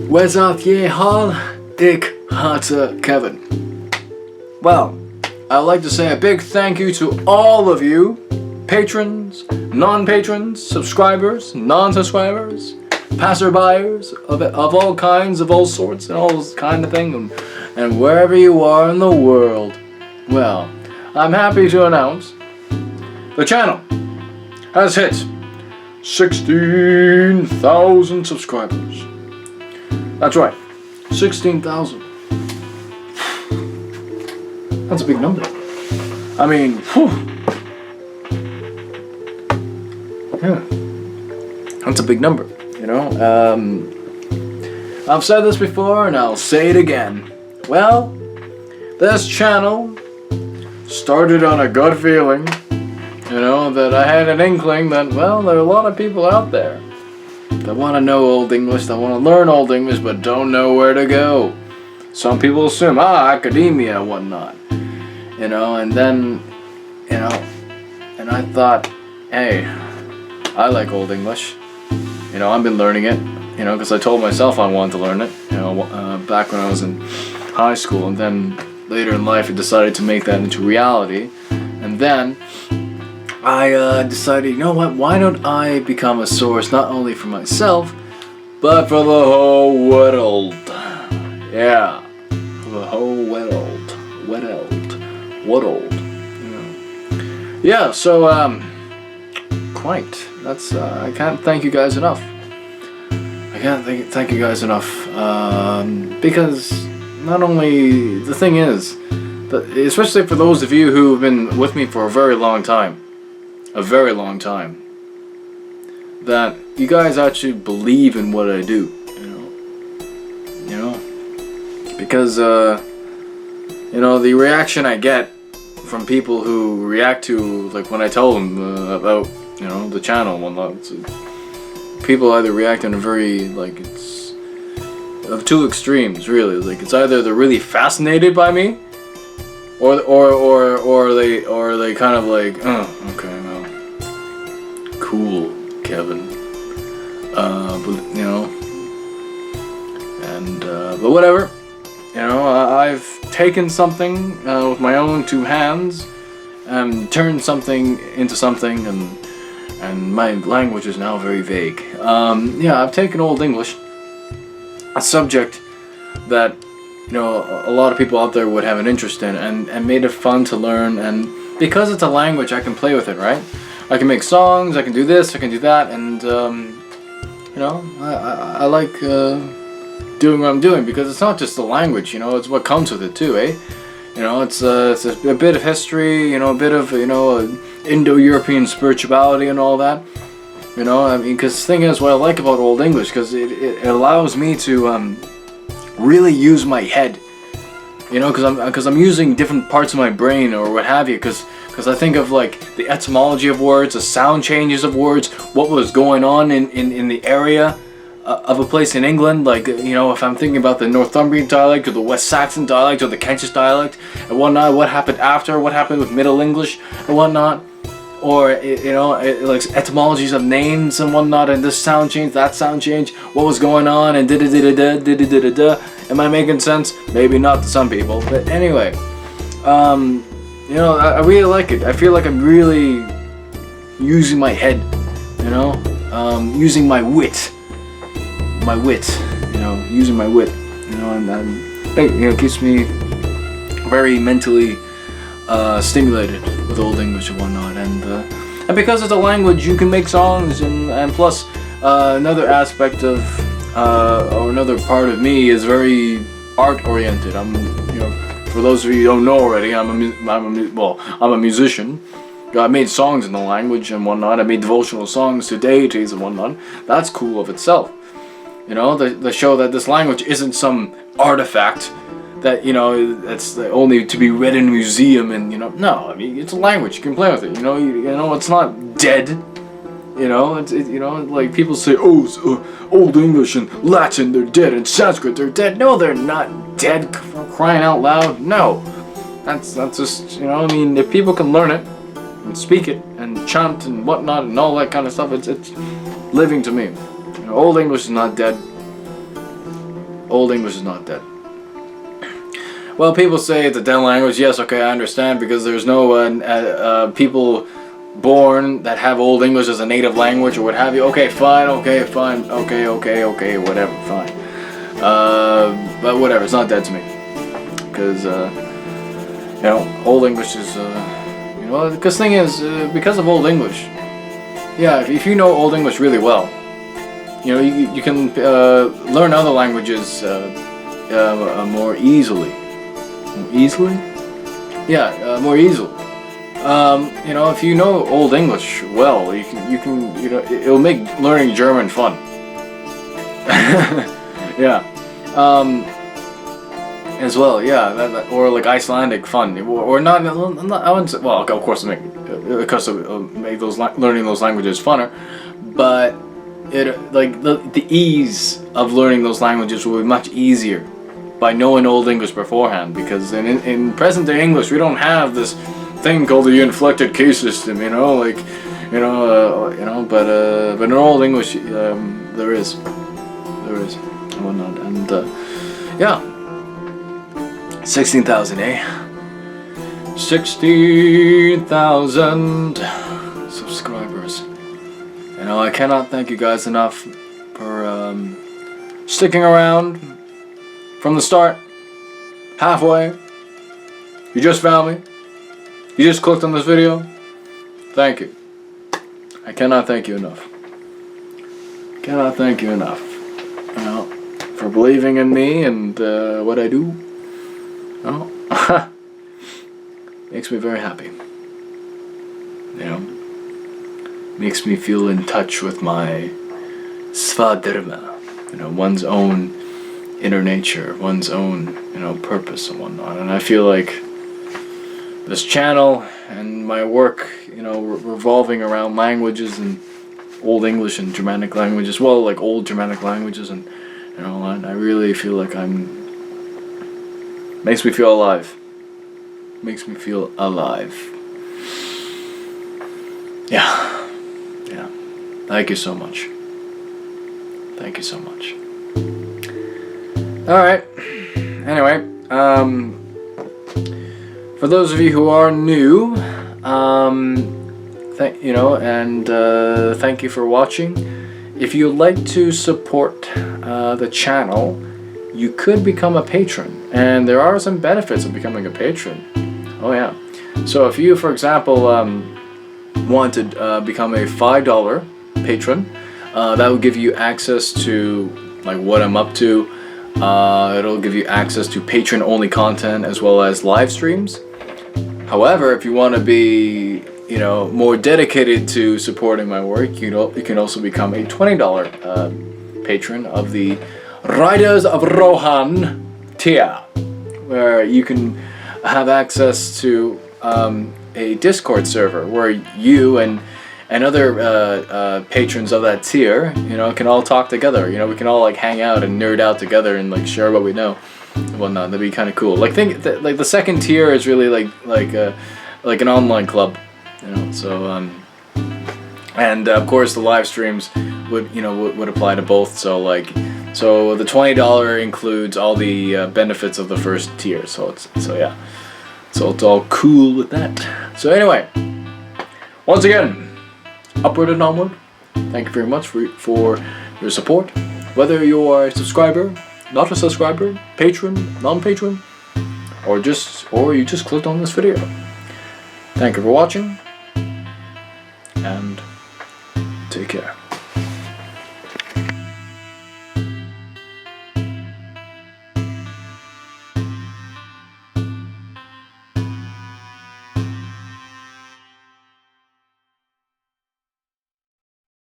Wesat ye hall, ik hate Kevin. Well, I'd like to say a big thank you to all of you, patrons, non-patrons, subscribers, non-subscribers, passerbyers of all kinds, of all sorts, and all those kind of things, and wherever you are in the world. Well, I'm happy to announce the channel has hit 16,000 subscribers. That's right, 16,000. That's a big number. I mean, whew. Yeah, that's a big number, you know. I've said this before and I'll say it again. Well, this channel started on a gut feeling, you know, that I had an inkling that, well, there are a lot of people out there that want to know Old English, that want to learn Old English, but don't know where to go. Some people assume, academia and whatnot, you know, and then, you know, and I thought, hey, I like Old English, you know, I've been learning it, you know, because I told myself I wanted to learn it, you know, back when I was in high school, and then later in life I decided to make that into reality, and then I decided, you know what, why don't I become a source not only for myself, but for the whole world. Yeah, for the whole world. Yeah, so, quite. That's, I can't thank you guys enough. I can't thank you guys enough, because not only, the thing is, especially for those of you who've been with me for a very long time, that you guys actually believe in what I do, you know, because, you know, the reaction I get from people who react to, like, when I tell them about, you know, the channel and whatnot, people either react in a very, like, it's of two extremes, really. Like, it's either they're really fascinated by me, or they kind of like, oh, okay, well, cool, Kevin, but, you know, and, but whatever, you know, I've taken something, with my own two hands, and turned something into something, and my language is now very vague. Yeah, I've taken Old English, a subject that, you know, a lot of people out there would have an interest in, and made it fun to learn, and because it's a language, I can play with it, right? I can make songs, I can do this, I can do that, and, you know, I like, doing what I'm doing, because it's not just the language, you know, it's what comes with it too, eh? You know, it's a bit of history, you know, a bit of, you know, Indo-European spirituality and all that. You know, I mean, because the thing is, what I like about Old English, because it allows me to really use my head. You know, because I'm using different parts of my brain or what have you, because I think of, like, the etymology of words, the sound changes of words, what was going on in the area of a place in England, like, you know, if I'm thinking about the Northumbrian dialect, or the West Saxon dialect, or the Kentish dialect, and whatnot, what happened after, what happened with Middle English, and whatnot, or, you know, like, etymologies of names and whatnot, and this sound change, that sound change, what was going on, and da-da-da-da-da. Am I making sense? Maybe not to some people, but anyway, you know, I really like it. I feel like I'm really using my head, you know, using my wit, you know, using my wit, you know, and you know, it keeps me very mentally stimulated with Old English and whatnot, and because it's a language, you can make songs, and plus another aspect of or another part of me is very art oriented. I'm, you know, for those of you who don't know already, I'm a musician. I made songs in the language and whatnot. I made devotional songs to deities and whatnot. That's cool of itself. You know, the show that this language isn't some artifact that, you know, that's only to be read in a museum, and, you know, no, I mean, it's a language, you can play with it, you know, you know, it's not dead, you know, you know, like, people say, oh, Old English and Latin, they're dead, and Sanskrit, they're dead. No, they're not dead, for crying out loud, no, that's just, you know, I mean, if people can learn it, and speak it, and chant, and whatnot, and all that kind of stuff, it's living to me. You know, Old English is not dead. Old English is not dead. Well, people say it's a dead language. Yes, okay, I understand, because there's no people born that have Old English as a native language or what have you. Okay, fine, okay, whatever, fine. But whatever, it's not dead to me. Because, Old English is, because thing is, because of Old English, yeah, if you know Old English really well, you can learn other languages more easily. More easily? Yeah, more easily. If you know Old English well, you can, it'll make learning German fun. Yeah. As well, yeah, or like Icelandic fun, or not. I wouldn't say, well, of course, make learning those languages funner, but the ease of learning those languages will be much easier by knowing Old English beforehand, because in present day English we don't have this thing called the inflected case system, but in Old English there is and whatnot, and yeah, 16,000, 16,000 subscribers. I cannot thank you guys enough for sticking around from the start, halfway. You just found me. You just clicked on this video. Thank you. I cannot thank you enough. Cannot thank you enough. For believing in me and what I do. Makes me very happy. Makes me feel in touch with my svadharma, one's own inner nature, one's own, purpose and whatnot. And I feel like this channel and my work, revolving around languages and Old English and Germanic languages, well, like old Germanic languages, and I really feel like makes me feel alive. Makes me feel alive. Yeah. Thank you so much. Thank you so much. Alright. Anyway, for those of you who are new, thank you for watching. If you'd like to support the channel, you could become a patron, and there are some benefits of becoming a patron. Oh yeah. So if you, for example, want to become a $5 patron, that will give you access to what I'm up to. It'll give you access to patron-only content as well as live streams. However, if you want to be, more dedicated to supporting my work, you can also become a $20 patron of the Riders of Rohan tier, where you can have access to a Discord server where you and other patrons of that tier, can all talk together. We can all hang out and nerd out together and share what we know and whatnot. That'd be kind of cool. The second tier is really like an online club, So and of course the live streams would apply to both. So so the $20 includes all the benefits of the first tier. So it's all cool with that. So anyway, once again, upward and onward. Thank you very much for your support. Whether you are a subscriber, not a subscriber, patron, non-patron, or you just clicked on this video. Thank you for watching, and take care.